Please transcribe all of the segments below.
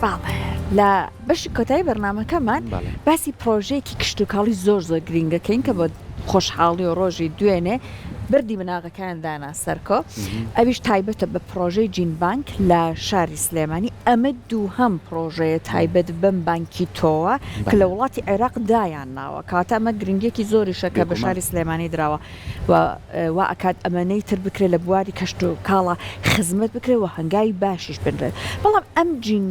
باڵێ لە بەشی کۆتایی بەرنامەکەمان باسی پرۆژەیەکی کشتتوکاڵی زۆر گرنگەکەین کە بۆ خۆشحاڵی و ڕۆژی دوێنێ بردی مناغەکان دانا سەرکۆ ئەویش تایبەتە بە پرۆژەی جینبانک لە شاری سلێمانی ئەمە دووهەم پرۆژەیە تایبەت بەم بانکی تۆوە کە لە وڵاتی عێراق دایان ناوە کاتە ئەمە گرنگێکی زۆری شەکە بە شاری سلێمانی درراوە و ئەکات ئەمەنەی تر بکرێت لە بواری کەشت و کاڵە خزمەت بکرێت و هەنگاوی باشیش بنرێت بەڵام ئەم جین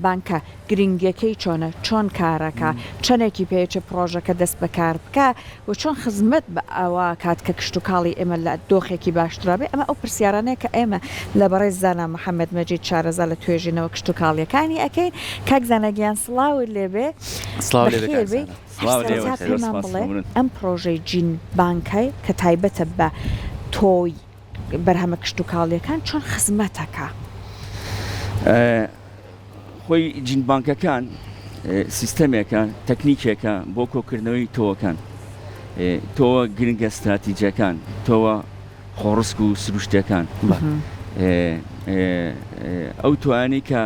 بانکە گرنگەکەی چۆنە چۆن کارەکە چەندێکی پێچە پرۆژەکە دەست بەکار بکە و چۆن خزمەت بە ئەوە کات کە کشت و کاڵی ئێمە لە دۆخێکی باشترابێ ئەمە ئەو پرسیارانەیە کە ئێمە لە بەڕێز زانا محەممەد مەجید شارەزا لە توێژینەوە کشت و کاڵیەکانی ئەەکەین کاک زانەگیان سڵاوی لێبێ پێمان بڵێ ئەم پرۆژەی جین بانکای کە تایبەتە بە تۆی بەرهەمە کشت و کاڵیەکان چۆن خزمەتەکە خۆی جینبانکەکان سیستەمێکە تەکنیکێکە بۆ کۆکردنەوەی تۆوەکان تۆوە گرنگە استراتیجیەکان تۆوە خۆڕسک و سروشتەکان ئەو توانانی کە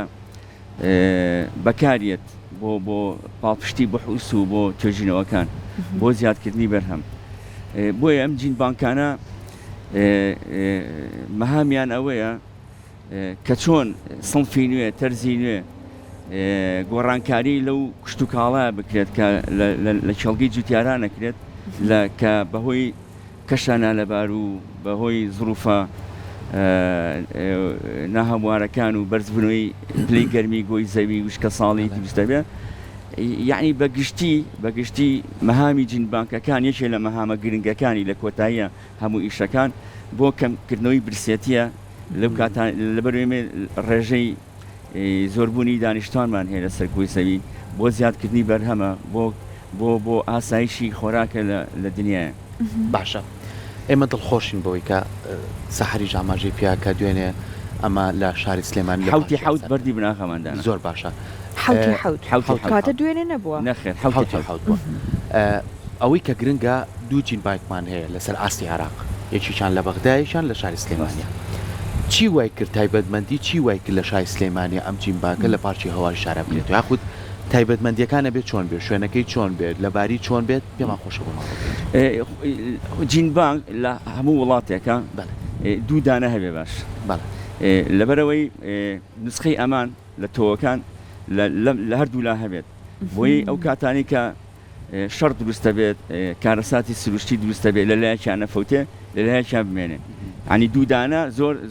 بەکارێت بۆ پاڵپشتی بەحوس و بۆ توێژینەوەکان بۆ زیادکردنی بەرهەم بۆیە ئەم جینبانکانە مەهامیان ئەوەیە کە چۆن سڵفی نوێ تەرزی نوێ گۆڕانکاری لەو کشت و کاڵە بکرێت کە لە چەڵگەی جوتیاران نەکرێت کە بەهۆی کەشانە لەبار و بەهۆی زروفە ناهەموارەکان و بەرزبوونەوەی پلەی گەرمی گۆی زەوی وشکە ساڵی دروستە بێ یعنی بەگشتی مەهامی جینبانکەکان یەکێ لە مەهامە گرنگەکانی لە کۆتاییە هەموو ئیشەکان بۆ کەمکردنەوەی برسێتیە لەو کاتان لەبەرێمێ ڕێژەی زۆربوونی دانیشتوانمان هەیە لە سەرکۆی زەوی بۆ زیادکردنی بەرهەمە بۆ ئاسایشی خۆراکە لە دنیاە باشە ئێمە دڵخۆشین بەوەی کە سەحری ژاماژەی پیاکە دوێنێ ئەمە لە شاری سلێمانی حوتی حوت بەردی بناخەماندان زۆر باشە کاتە دوێنێ نەبووە نەخێر ئەوەی کە گرنگە دوو جین بانکمان هەیە لەسەر ئاستی عێراق یەکیشان لە بەغدایشان لە شاری سلێمانیە چی وای کرد تایبەتمەندی چی وای کرد لە شاری سلێمانی ئەم جین بانکە لە پارچی هەواری شارە بێت یاخود تایبەتمەندیەکانە بێت چۆن بێت شوێنەکەی چۆن بێت لەباری چۆن بێت پێمان خۆشە بۆمان جینبانک لە هەموو وڵاتێکە دوو دانە هەبێ باش لەبەرەوەی نسخەی ئەمان لە تۆوەکان لە هەردوو لا هەبێت بۆی ئەو کاتانی کە شەڕ دروستە بێت کارەساتی سروشتی دروستە بێت لە لایەکیان نەفەوتێ لە لایەکیان بمێنێ ینی دوودانە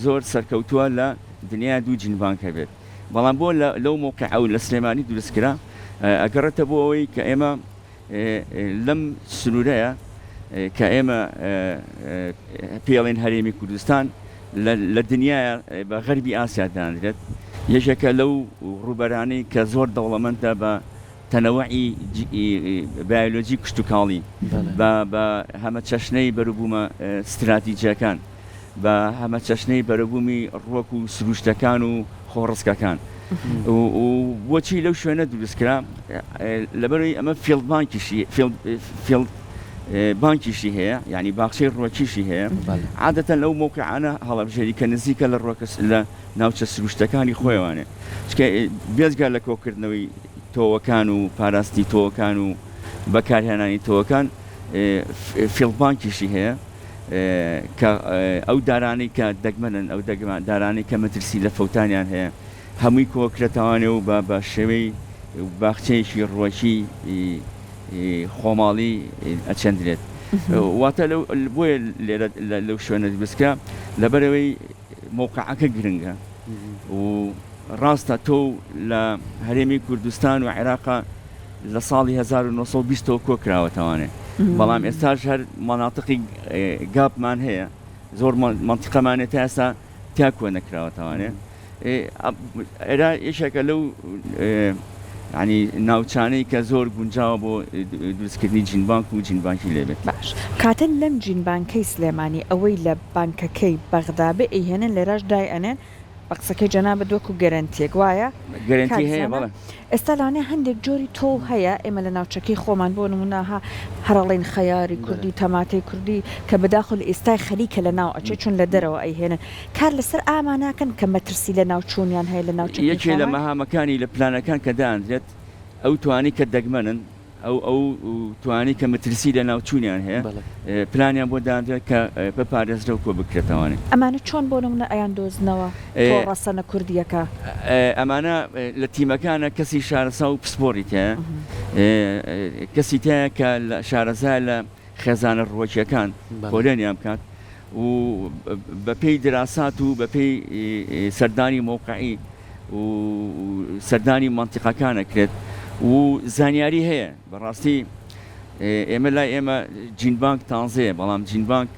زۆر سەرکەوتووە لە دنیا دوو جینبانک هەبێت بەڵام بۆ لەو موقع ئەو لە سلێمانی دروستکرا ئەگەڕێتە بۆ ئەوەی کە ئێمە لەم سنوورەیە کە ئێمە پێڵێن هەرێمی کوردستان لە دنیاە بە غەربی ئاسیا دانرێت یەکێکە لەو ڕوبەرانەی کە زۆر دەوڵەمەندە بە تەنەوەعی بایۆلۆجی کشت و کاڵی بە هەمە چەشنەی بەروبوومە استراتیجیەکان بە هەمە چەشنەی بەرەبوومی ڕووەک و سروشتەکان و خۆڕسکەکان و بۆچی لەو شوێنە دروستکرا لەبەرەوەی ئەمە بانکیشی هەیە ینی باخچەی ڕووەکیشی هەیە عادەتەن لەو موقعانە هەڵەبژێری کە نزیکە لە ڕووەکە لە ناوچە سروشتەکانی خۆیوانێ چکە بێزگار لە کۆکردنەوەی تۆوەکان و پاراستی تۆوەکان و بەکارهێنانی تۆوەکان فیڵبانکیشی هەیە کە ئەو دارانەی کە دەگمەنن ئەو دارانەی کە مەترسی لە فەوتانیان هەیە هەمووی کۆکرێتەوانێ و بە شێوەی باخچەیەکی ڕووەکی خۆماڵی ئەچەندرێت واتە بۆیە لێرە لەو شوێنە دروستکە لەبەرەوەی موقعەکە گرنگە و ڕاستە تۆ لە هەرێمی کوردستان و عێراقا لە ساڵی 1920 کۆکراوەتەوانێ بەڵام ئێستاش هەر مەناتقی گاپمان هەیە زۆر منتیقەمانێت تا ئێستا تا کۆ نەکراوەتەوانێ ئێرا یەکێکە لەو ینی ناوچانەی کە زۆر گونجاوە بۆ دروستکردنی جینبانک و جینبانکی لێبێت باش کاتە لەم جینبانکەی سلێمانی ئەوەی لە بانکەکەی بەغدا بێ ئەیهێنن لێرەش دای ئەنێن بەقسەکەی جەنابەت وەکو گەرنتیەک وایە گەرنتی هەیە بەڵێ ئێستا لانێ هەندێک جۆری تۆ هەیە ئێمە لە ناوچەکەی خۆمان بۆ نمونەها هەرڵین خەیاری کوردی تەماتەی کوردی کە بەداخل ئێستای خەریکە لە ناو ئەچێ چون لە دەرەوە ئەیهێنن کار لەسەر ئاماناکەن کە مەترسی لە ناوچوونیان هەیە لە ناوچەکەی یەکێ لە مەهامەکانی لە پلانەکان کە دانرێت ئەو توانی کە دەگمەنن ئەو توانی کە مەترسی لە ناوچوونیان هەیە پلانیان بۆ دانرێت کە بپارێزرە و کۆ بکرێتەوەوانێ ئەمانە چۆن بۆ نمونە ئەیان دۆزنەوە ڕەسەنە کوردیەکە ئەمانە لە تیمەکانە کەسی شارەسا و پسپۆری تەیە کەسی تایە کە لە شارەزای لە خێزانە ڕۆژیەکان کۆلێنیان بکات و بەپێی دراسات و بەپێی سەردانی مۆقعی و سەردانی منتیقەکانە کرێت و زانیاری هەیە بەڕاستی ئێمە لای ئێمە جینبانک تازەیە بەڵام جینبانک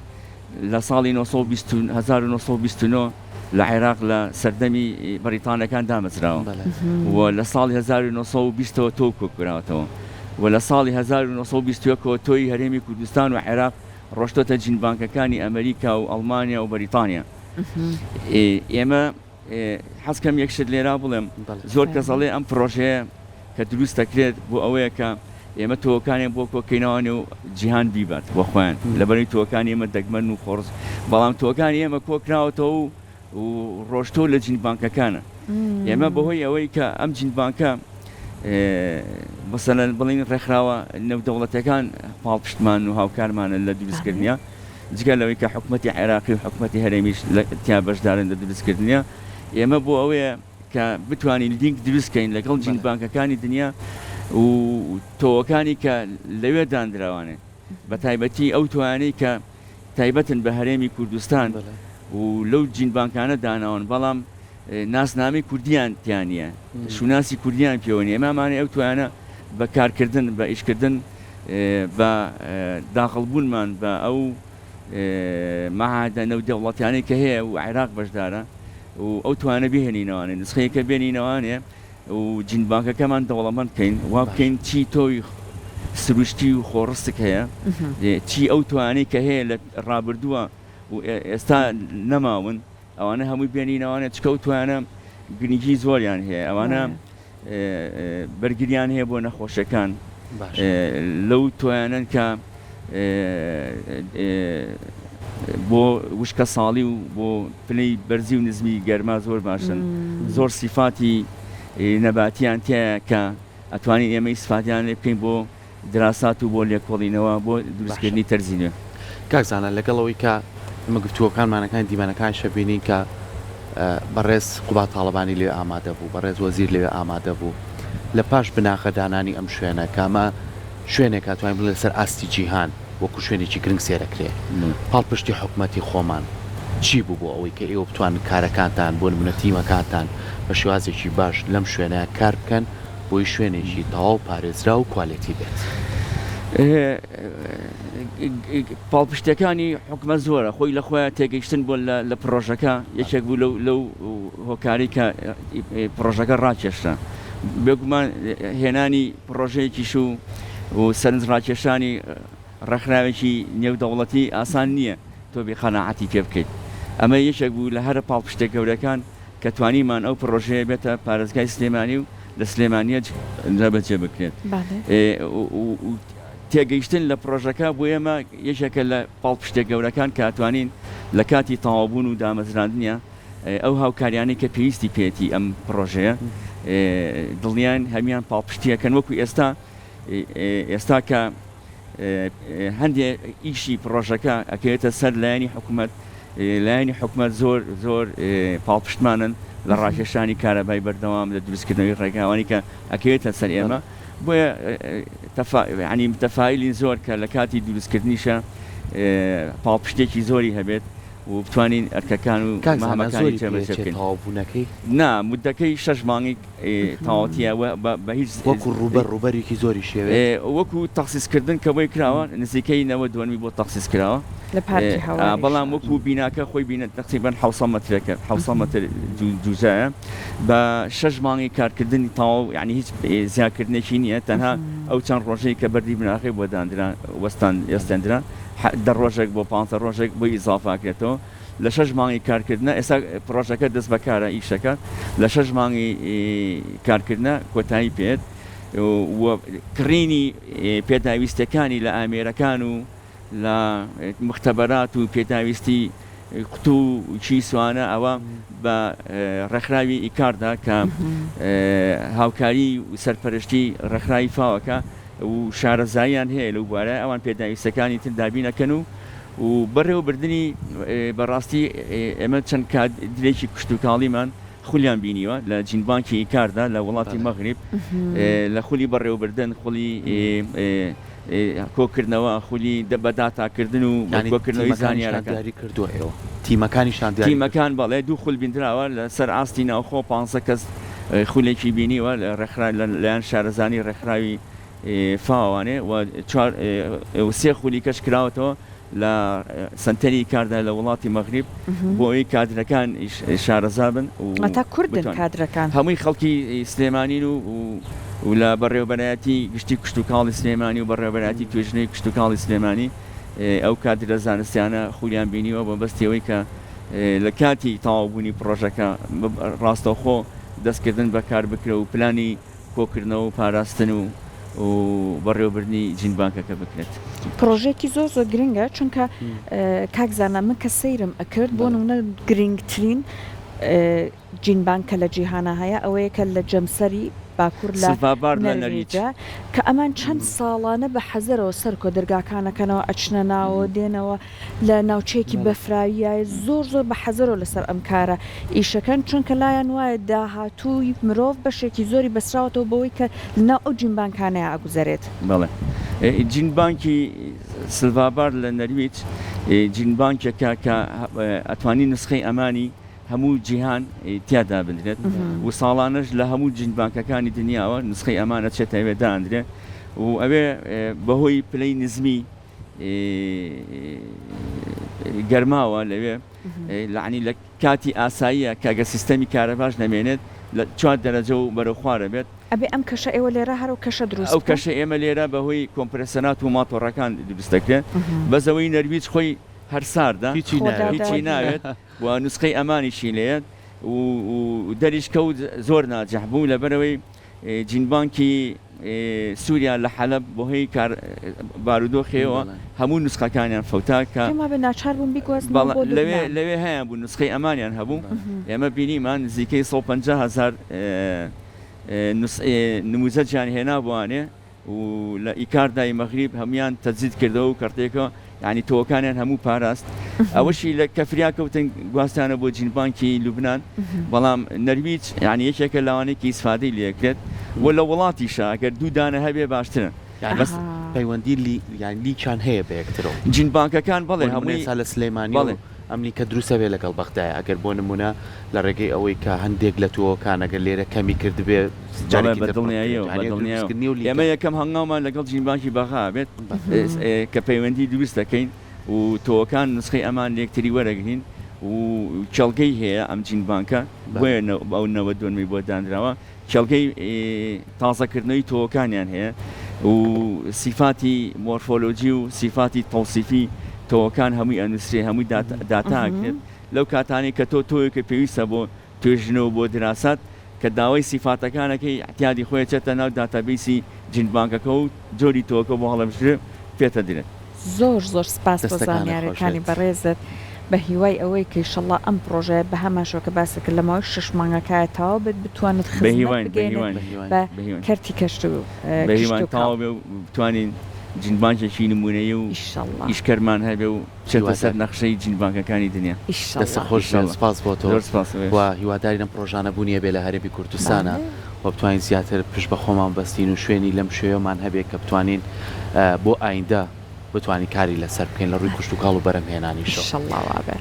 لە ساڵی 1929 لە عێراق لە سەردەمی بەریتانەکان دامەزراوە و لە ساڵی 1920ەوە تۆ کۆکراوەتەوە و لە ساڵی 1920ەوە تۆی هەرێمی کوردستان و عێراق ڕۆشتۆتە جینبانکەکانی ئەمریکا و ئەڵمانیا و بەریتانیا ئێمە حەزکەم یەکشت لێرا بڵێم زۆر کەسەڵێ ئەم پرۆژەیە کە دروست دەکرێت بۆ ئەوەیە کە ئێمە تۆکانێن بۆ کۆکەینەوەی و جیهان بیبات بۆ خۆیان لەبەری تۆکانی ئێمە دەگمەن و خۆرز بەڵام تۆکانی ئێمە کۆکراوەتەوە و ڕۆشتۆ لە جینبانکەکانە ئێمە بەهۆی ئەوەی کە ئەم جینبانکە مەسەلەن بڵین ڕێکخراوە نێودەوڵەتەکان پاڵپشتمان و هاوکارمانە لە دروستکردنیە جگە لەوەی کە حکوومەتی عێراقی و حکوومەتی هەرێمیش تیا بەشدارن لە دروستکردنیە ئێمە بۆ ئەوەیە کە بتوانین لینک دروستکەین لەگەڵ جینبانکەکانی دنیا و تۆوەکانی کە لەوێ دانراوانێ بە تایبەتی ئەو توانەی کە تایبەتن بە هەرێمی کوردستان و لەو جینبانکانە داناون بەڵام ناسنامی کوردیان تیانە شوناسی کوردیان پێوەنی ئێمەمانێ ئەو توانە بە کارکردن بە ئیشکردن بە داخڵبوونمان بە ئەو مەعادە نەودەوڵەتیانەی کە هەیە و عێراق بەشدارە و ئەو توانە بهێنینەوانێ نسخەیەکە بێنینەوانێ و جینبانکەکەمان دەوڵەمەند بکەین وا بکەین چی تۆی سروشتی و خۆڕستک هەیە چی ئەو توانەی کە هەیە لە ڕابردووە و ئێستا نەماون ئەوانە هەمووی بێنینەوانێت چکە ئەو توانە گرنگی زۆریان هەیە ئەوانە بەرگریان هەیە بۆ نەخۆشەکان لەو توانن کە بۆ وشکە ساڵی و بۆ پلەی بەرزی و نزمی گەرما زۆر باشن زۆر سیفاتی نەباتیان تایە کە ئەتوانین ئێمە ئیسفادیان لێ بکەین بۆ دراسات و بۆ لێکۆڵینەوە بۆ دروستکردنی تەرزینە کاکزانە لەگەڵەوەی کە ئەمە گفتووەکانمانەکان دیمانەکان شەبینین کە بەڕێز قوبات تاڵەبانی لێ ئامادە بوو بەڕێز وەزیر لێ ئامادە بوو لە پاش بناخەدانانی ئەم شوێنە کامە شوێنێک توانین بڵێ لەسەر ئاستی جیهان وەکو شوێنێکی گرنگ سێرەکرێ پاڵپشتی حکوومەتی خۆمان چی بوو بۆ ئەوەی کە ئێوە بتوان کارەکانتان بۆ نمونە تیمەکانتان بە شێوازێکی باش لەم شوێنە کار بکەن بۆی شوێنێکی تەواو پارێزرا و کوالیتی بێت پاڵپشتەکانی حکومەت زۆرە خۆی لە خۆیان تێگەیشتن بۆ لە پرۆژەکە یەکێک بوو لەو هۆکاری کە پرۆژەکە ڕاکێشتە بێگومان هێنانی پرۆژەیەکیش و سەرنج ڕاکێشانی ڕێکخراوێکی نێودەوڵەتی ئاسان نییە تۆ بێ قەناعەتی پێ بکەیت ئەمە یەکێک بوو لە هەرە پاڵپشتە گەورەکان کە توانیمان ئەو پرۆژەیە بێتە پارێزگای سلێمانی و لە سلێمانیە جێبەجێ بکرێت تێگەیشتن لە پرۆژەکە بۆ ئێمە یەکێکە لە پاڵپشتە گەورەکان کە ئەتوانین لە کاتی تەواوبوون و دامەزراندنیە ئەو هاوکاریانەی کە پێویستی پێێتی ئەم پرۆژەیە دڵنیان هەمیان پاڵپشتیەکەن وەکو ئێستا کە هەندێک ئیشی پرۆژەکە ئەکەوێتە سەر لایەنی حکومەت زۆر پاڵپشتمانن لە ڕاکێشانی کارەبای بەردەوام لە دروستکردنەوەی ڕێگاوانی کە ئەکەوێتە سەر ئێمە بۆیە ینی تەفاعیلی زۆر کە لە کاتی دروستکردنیشە پاڵپشتێکی زۆری هەبێت و بتوانین ئەرکەکان و مەهمەکانی تەواوبوونەکەی نا مدەکەی 6 مانگی تەواوەتیەوە بە هیچ وەکو ڕوبەرێکی زۆری شێوێ وەکو تەخسیسکردن کە بۆی کراوە نزیکەی 92 بۆ تەخسیس کراوە بەڵام وەکو بیناکە خۆی بینە تقریباً 600 مەترەکە 600 مەتر جوزایە بە 6 مانگی کارکردنی تەواو یعنی هیچ زیادکردنێکی نییە تەنها ئەو چەند ڕۆژەی کە بەردی بناخی بۆ دانران وەستان ئێستاندرا 10 ڕۆژێک بۆ 5 ڕۆژێک بۆ ئیزافاکرێتەوە لە 6 مانگی کارکردنە ئێستا پرۆژەکە دەست بەکارە ئیشەکە لە 6 مانگی کارکردنە کۆتایی پێێت کڕینی پێداویستەکانی لە ئامێرەکان و لە مختبەرات و پێداویستی قوتو و چی سوانە ئەوە بە ڕێکخراوی ئیکاردا کە هاوکاری و سەرپەرشتی ڕێکخراوی فاوەکە و شارەزاییان هەیە لەو بوارە ئەوان پێداویستەکانی تر دابینەکەن و بەڕێوەبردننی بەڕاستی ئێمە چەند درێکی کشتتوکاڵیمان خولیان بینیوە لە جینبانکی ئیکاردا لە وڵاتی مەغریب لە خولی بەڕێوەبردن خولی کۆکردنەوە خولی بەداتاکردن و کۆکردنەوەی زانیارەکانی کردووە ئێوە تیمەکان بەڵێ دوو خول بینراوە لە سەر ئاستی ناوخۆ 500 کەس خولێکی بینیوە لەیان شارەزانی ڕێکخراوی فاوانێ و 3 خولی کەش کراوەتەوە لە سنتەری کاردا لە وڵاتی مەغریب بۆ ئەوی کادرەکان شارەزا بن تا کوردن کادرەکان هەمووی خەڵکی سلێمانین و لە بەڕێوەبەرایەتی گشتی کشتتوکاڵی سلێمانی و بەڕێوەبەرایەتی توێژنەی کشتتوکاڵی سلێمانی ئەو کادرە زانستیانە خولیان بینیوە بە بەستیەوەی کە لە کاتی تەواوبوونی پرۆژەکە ڕاستەوخۆ دەستکردن بەکار بکرێ و پلانی کۆکردنەوە و پاراستن و بەڕێوەبردننی جینبانکەکە بکرێت پرۆژێکی زۆر زۆر گرنگە چونکە کاکزانە من کە سەیرم ئەکرد بۆ نمونە گرنگترین جینبانکە لە جیهانە هەیە ئەوەیە کە لە جەمسەری باکوور لە نەرویجە کە ئەمان چەند ساڵانە بە حەزەرەوە سەرکۆ دەرگاکانەکەنەوە ئەچنە ناوە دێنەوە لە ناوچەیەکی بەفراویە زۆر بە حەزەرەوە لەسەر ئەم کارە ئیشەکەن چونکە لایەن وایە داهاتووی مرۆڤ بەشێکی زۆری بەسراوەتەوە بەوەی کە لەناو ئەو جینبانکانەیە ئەگوزارێت. بەڵێ جینبانکی سلڤابار لە نەرویج جینبانکێکە کە ئەتوانی نسخەی ئەمانی هەموو جیهان تیادا بنرێت و ساڵانش لە هەموو جینبانکەکانی دنیاوە نسخەی ئەمانە چێتەوێ دانرێ و ئەوێ بەهۆی پلەی نزمی گەرماوە لەوێ لەعنی لە کاتی ئاساییە کاگە سیستەمی کارەباش نەمێنێت لە 4 دەرەجە و بەرەخوارە بێت ئەبێ ئەم کەشە ئێوە لێرە هەرو کەشە دروست ئەو کەشە ئێمە لێرە بەهۆی کۆمپرسەنات و ماتۆڕەکان دروستەکرێت بەزەوەی نەرویج خۆی هەر ساردا هیچی ناوێت و نسخەی ئەمانیشی لێت و دەریش کەوت زۆر ناجەح بوو لەبەرەوەی جینبانکی سووریا لە حەلەب بۆهۆی بارودۆخێەوە هەموو نسخەکانیان فەوتاکە لەوێ هەیە بوو نسخەی ئەمانیان هەبوو ئێمە بینیمان نزیکەی 150,000 نموزەجیان هێنا بوانێ و لە ئیکاردای مەغریب هەمویان تەجدید کردەوە و کارتێکەوە یعنی تۆکانیان هەموو پاراست ئەوەشی لە کەفریا کەوتن گواستانە بۆ جینبانکی لوبنان بەڵام نەرویج یعنی یەکێکە لەوانێکی ئیسفادەی لێکرێت و لە وڵاتیشە ئەگەر دوو دانە هەبێ باشترن بەس پەیوەندی لیچان هەیە بە یەکترەوە جینبانکەکان بەڵێ هەمووی سا لە سلێمانی ئەمنی کە دروستە بێ لەگەڵ بەختایە ئەگەر بۆ نمونە لە ڕێگەی ئەوەی کە هەندێک لە تۆکانەگەر لێرە کەمی کرد بێ ئێمە یەکەم هەنگاومان لەگەڵ جینبانکی بەغا بێت کە پەیوەندی دروست دەکەین و تۆکان نسخەی ئەمان لێکتری وەرەگرین و چەڵگەی هەیە ئەم جینبانکە بۆیە ئەو 92 بۆ دانراوە چەڵگەی تازەکردنەوەی تۆکانیان هەیە و سیفاتی مۆرفۆلۆجی و سیفاتی تەوسیفی تۆکان هەمووی ئەنووسێ هەمووی داتاکرێت لەو کاتانی کە تۆیەکە پێویستە بۆ توێژنەوە بۆ دراسات کە داوای سیفاتەکانەکەی احتیادی خۆی چێتە ناو داتابیسی جینبانکەکە و جۆری تۆکە بۆ هەڵەبژێ پێتە درێت. زۆر سپاس بۆ زانیاریەکانی بەڕێزت بە هیوای ئەوەی کە ئینشەڵڵا ئەم پرۆژەیە بە هەماشەوە کە باس کرد لەماوەی 6 مانگەکایەتەوە بتوانێت خزمەت بگەێنێت بە کەرتی کەشت و تاو بێ و بتوانین جینبانکێکی نمونەیە و ئیشکەرمان هەبێ و چێتە سەر نەخشەی جینبانکەکانی دنیا. دەستە خۆش سپاس بۆ تۆ و هیواداری لەم پرۆژانە بوونیە بێ لە هەرێمی کوردستانە و بتوانین زیاتر پشت بە خۆمان بەستین و شوێنی لەم شوێمان هەبێ کە بتوانین بۆ ئایندە بتوانین کاری لەسەر بکەین لە ڕووی کشتتوکاڵ و بەرەمهێنانی شەو. ئینشەڵڵا وابێ.